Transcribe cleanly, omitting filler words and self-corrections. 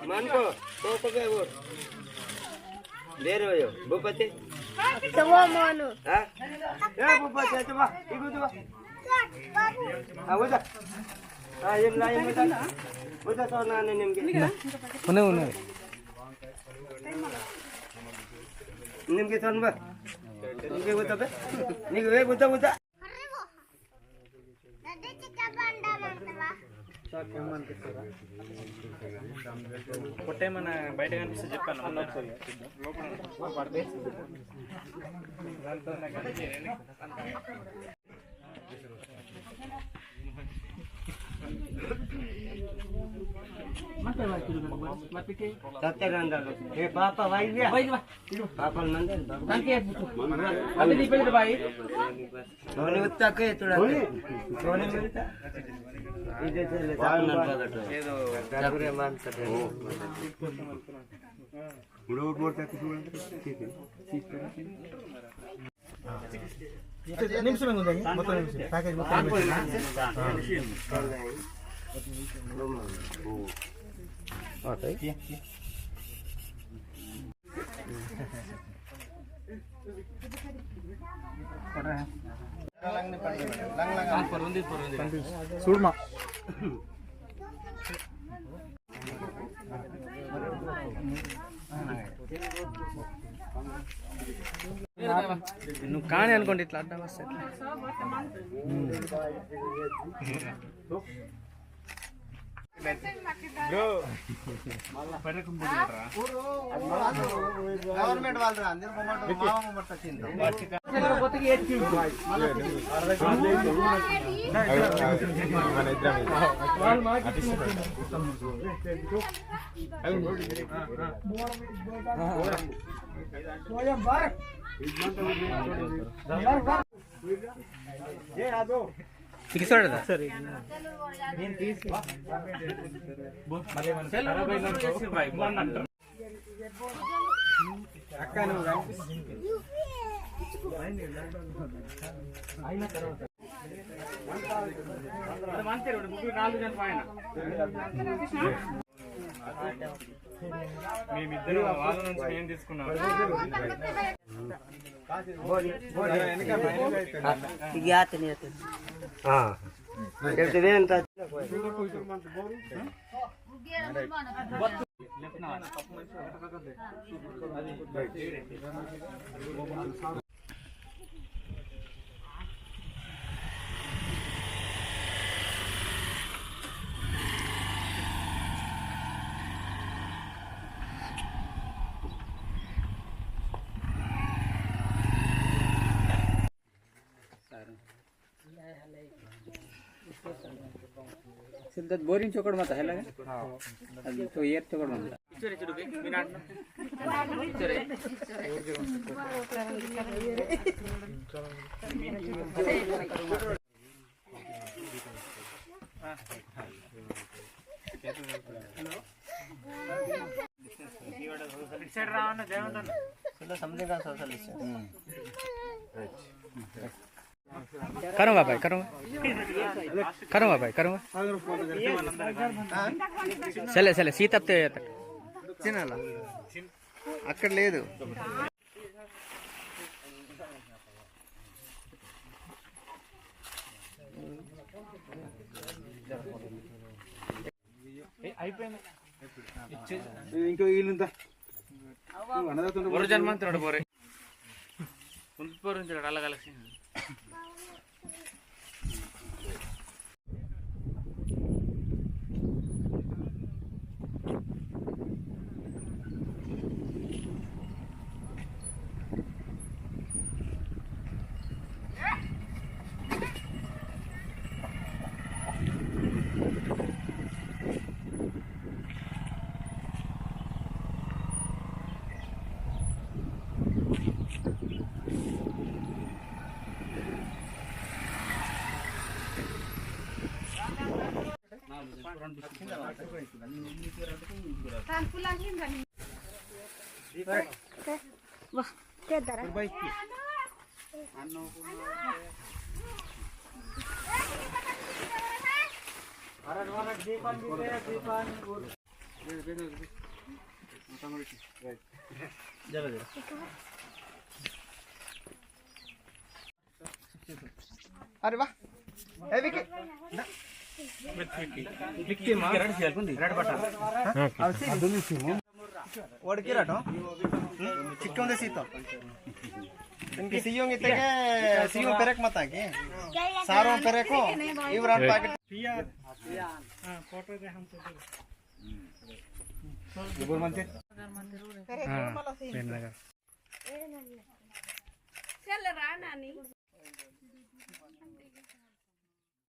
Manko, to ke wo. Le रहे हो, भूपति? तो वो मानो। हाँ? क्या भूपति? चुप, इधर चुप। हाँ बोला। हाँ ये ना ये बोला। बोला तो ना ने निम्के। उन्हें निम्के तो ना। निम्के बोला बे? निम्के बोला. కొట్టేమన్నా బయట కనిపిస్తే చెప్పాను సత్యనందలు ఏ పాప వైద్య పాపల మందలు అది నీ పేరు బాయ్ సోని ఉత్తకే చూడండి సోని మిగతా ఇదే చెల్లె సాకున పగట ఏదో దగ్గరే మాన్సటే ముడో మోట చూడండి నిమిషం ఉంది మొత్తం నిమిషం ప్యాకేజ్ మొత్తం ఓకే చూడమా నువ్వు కానీ అనుకోండి ఇట్లా అడ్డా వస్తే గవర్నమెంట్ వాళ్ళు అందరూ మొమ్మట తీసుకోడా సరే అక్క అయిన తర్వాత మేమిద్దరు వాళ్ళ నుంచి ఏం తీసుకున్నాం सिद्धार्थ बोरिंग चोकड़ मत है लगे अभी तो ये चोकड़ मत इचरे चुड़बे मिनट इचरे हां करूँगा भाई करूँगा సరే సరే సీతప్తే తినాలా అక్కడ లేదు ఇంకో వీళ్ళుందా జన్మంతుడు పోరే ముందు అలా కలిసి अरे वाह ए विकी ಒಡಕಿರಾಟೋ ಚಿಕ್ಕಂದೆ ಸೀತ ಇನ್ಗೆ ಸಿಯೋಂಗ್ ಇತ್ತಗೆ ಸಿಯೋ ಪೆರಕ್ ಮತ್ತಾಕಿ ಸಾರೋ ಪೆರಕು ಇವ್ರ ಪ್ಯಾಕೆಟ್ ಫೋಟೋ ಗೆ ಹಮ್ तो बोल मनते हां पेन लगा चल राना नहीं